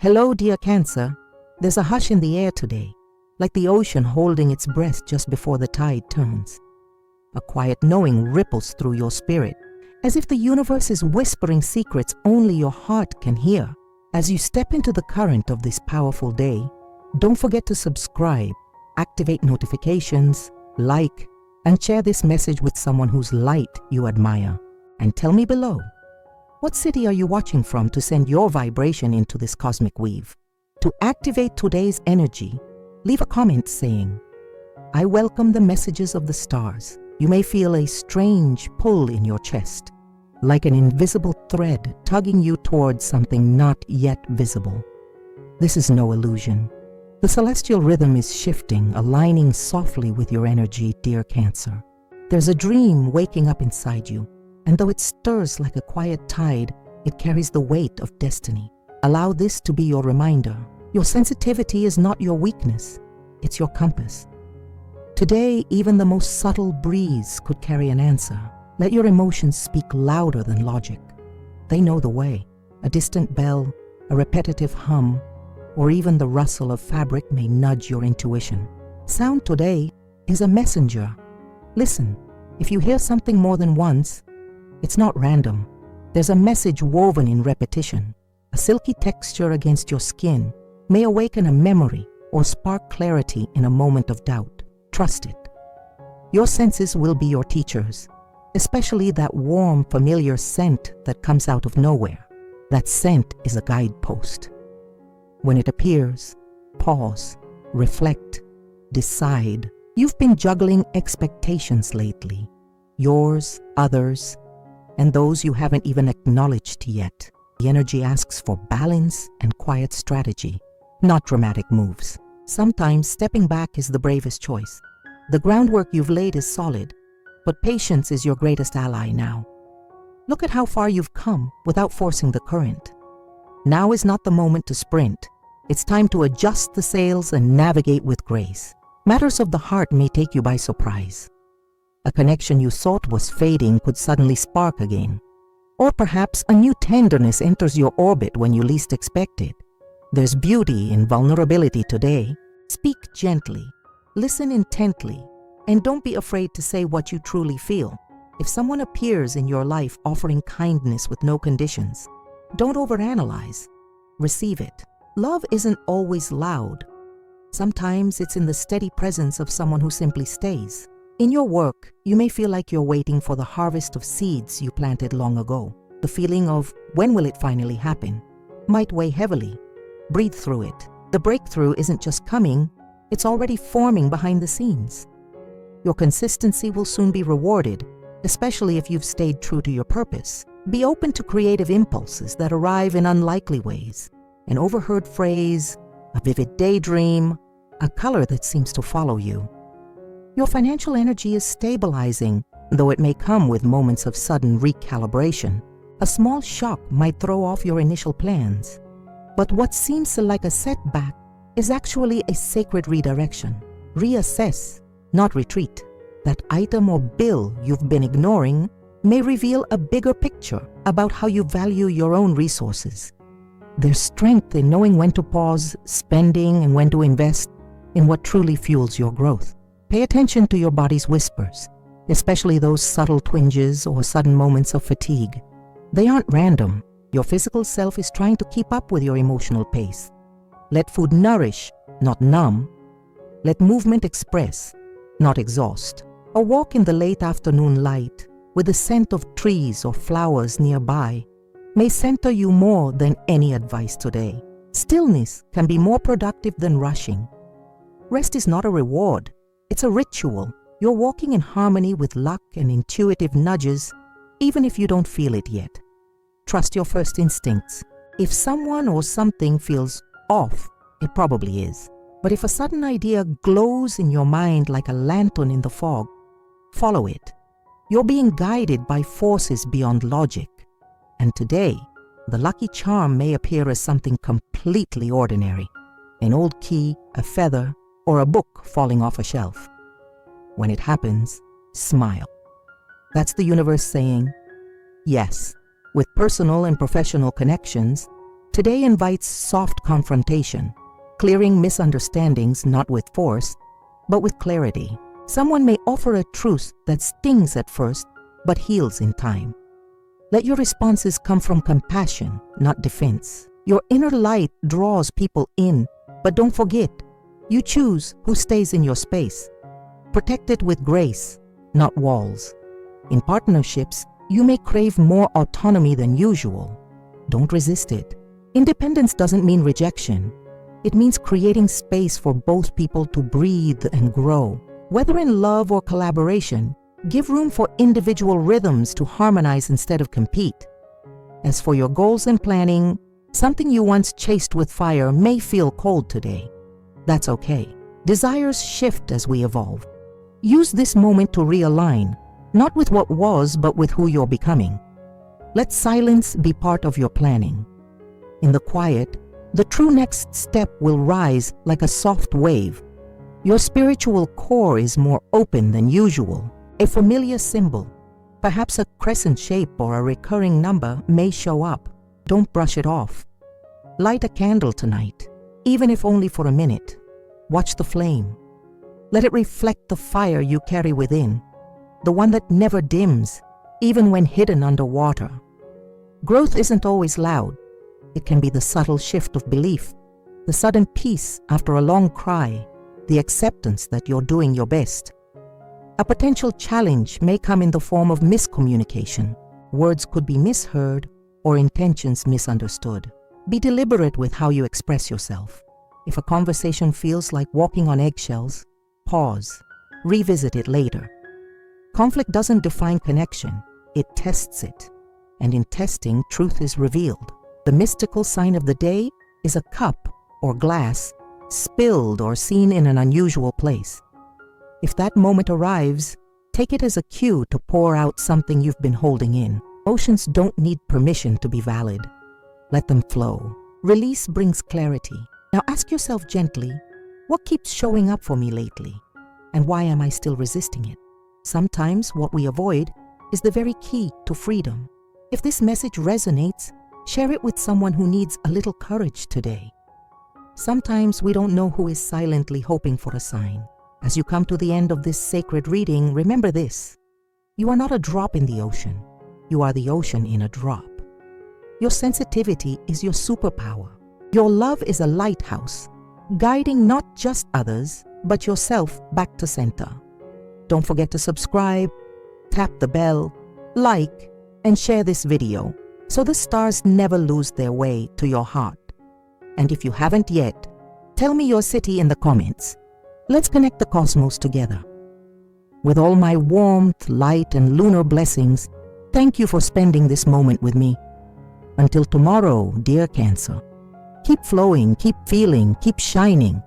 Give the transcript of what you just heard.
Hello, dear Cancer. There's a hush in the air today, like the ocean holding its breath just before the tide turns. A quiet knowing ripples through your spirit, as if the universe is whispering secrets only your heart can hear. As you step into the current of this powerful day, don't forget to subscribe, activate notifications, like, and share this message with someone whose light you admire. And tell me below, what city are you watching from to send your vibration into this cosmic weave? To activate today's energy, leave a comment saying, I welcome the messages of the stars. You may feel a strange pull in your chest, like an invisible thread tugging you towards something not yet visible. This is no illusion. The celestial rhythm is shifting, aligning softly with your energy, dear Cancer. There's a dream waking up inside you, and though it stirs like a quiet tide, it carries the weight of destiny. Allow this to be your reminder. Your sensitivity is not your weakness, it's your compass. Today, even the most subtle breeze could carry an answer. Let your emotions speak louder than logic. They know the way. A distant bell, a repetitive hum, or even the rustle of fabric may nudge your intuition. Sound today is a messenger. Listen, if you hear something more than once, it's not random. There's a message woven in repetition. A silky texture against your skin may awaken a memory or spark clarity in a moment of doubt. Trust it. Your senses will be your teachers, especially that warm, familiar scent that comes out of nowhere. That scent is a guidepost. When it appears, pause, reflect, decide. You've been juggling expectations lately. Yours, others, and those you haven't even acknowledged yet. The energy asks for balance and quiet strategy, not dramatic moves. Sometimes stepping back is the bravest choice. The groundwork you've laid is solid, but patience is your greatest ally now. Look at how far you've come without forcing the current. Now is not the moment to sprint. It's time to adjust the sails and navigate with grace. Matters of the heart may take you by surprise. A connection you thought was fading could suddenly spark again. Or perhaps a new tenderness enters your orbit when you least expect it. There's beauty in vulnerability today. Speak gently, listen intently, and don't be afraid to say what you truly feel. If someone appears in your life offering kindness with no conditions, don't overanalyze. Receive it. Love isn't always loud. Sometimes it's in the steady presence of someone who simply stays. In your work, you may feel like you're waiting for the harvest of seeds you planted long ago. The feeling of when will it finally happen might weigh heavily. Breathe through it. The breakthrough isn't just coming, it's already forming behind the scenes. Your consistency will soon be rewarded, especially if you've stayed true to your purpose. Be open to creative impulses that arrive in unlikely ways. An overheard phrase, a vivid daydream, a color that seems to follow you. Your financial energy is stabilizing, though it may come with moments of sudden recalibration. A small shock might throw off your initial plans. But what seems like a setback is actually a sacred redirection. Reassess, not retreat. That item or bill you've been ignoring may reveal a bigger picture about how you value your own resources. There's strength in knowing when to pause spending and when to invest in what truly fuels your growth. Pay attention to your body's whispers, especially those subtle twinges or sudden moments of fatigue. They aren't random. Your physical self is trying to keep up with your emotional pace. Let food nourish, not numb. Let movement express, not exhaust. A walk in the late afternoon light with the scent of trees or flowers nearby may center you more than any advice today. Stillness can be more productive than rushing. Rest is not a reward, it's a ritual. You're walking in harmony with luck and intuitive nudges, even if you don't feel it yet. Trust your first instincts. If someone or something feels off, it probably is. But if a sudden idea glows in your mind like a lantern in the fog, follow it. You're being guided by forces beyond logic. And today, the lucky charm may appear as something completely ordinary. An old key, a feather, or a book falling off a shelf. When it happens, smile. That's the universe saying, yes. With personal and professional connections, Today invites soft confrontation, clearing misunderstandings not with force, but with clarity. Someone may offer a truth that stings at first, but heals in time. Let your responses come from compassion, not defense. Your inner light draws people in, but don't forget, you choose who stays in your space. Protect it with grace, not walls. In partnerships, you may crave more autonomy than usual. Don't resist it. Independence doesn't mean rejection. It means creating space for both people to breathe and grow. Whether in love or collaboration, give room for individual rhythms to harmonize instead of compete. As for your goals and planning, something you once chased with fire may feel cold today. That's okay. Desires shift as we evolve. Use this moment to realign, not with what was, but with who you're becoming. Let silence be part of your planning. In the quiet, the true next step will rise like a soft wave. Your spiritual core is more open than usual. A familiar symbol, perhaps a crescent shape or a recurring number, may show up. Don't brush it off. Light a candle tonight, even if only for a minute. Watch the flame. Let it reflect the fire you carry within, the one that never dims, even when hidden underwater. Growth isn't always loud. It can be the subtle shift of belief, the sudden peace after a long cry, the acceptance that you're doing your best. A potential challenge may come in the form of miscommunication. Words could be misheard or intentions misunderstood. Be deliberate with how you express yourself. If a conversation feels like walking on eggshells, pause. Revisit it later. Conflict doesn't define connection, it tests it. And in testing, truth is revealed. The mystical sign of the day is a cup or glass spilled or seen in an unusual place. If that moment arrives, take it as a cue to pour out something you've been holding in. Emotions don't need permission to be valid. Let them flow. Release brings clarity. Now ask yourself gently, what keeps showing up for me lately? And why am I still resisting it? Sometimes what we avoid is the very key to freedom. If this message resonates, share it with someone who needs a little courage today. Sometimes we don't know who is silently hoping for a sign. As you come to the end of this sacred reading, remember this. You are not a drop in the ocean. You are the ocean in a drop. Your sensitivity is your superpower. Your love is a lighthouse, guiding not just others, but yourself back to center. Don't forget to subscribe, tap the bell, like, and share this video so the stars never lose their way to your heart. And if you haven't yet, tell me your city in the comments. Let's connect the cosmos together. With all my warmth, light, and lunar blessings, thank you for spending this moment with me. Until tomorrow, dear Cancer, keep flowing, keep feeling, keep shining,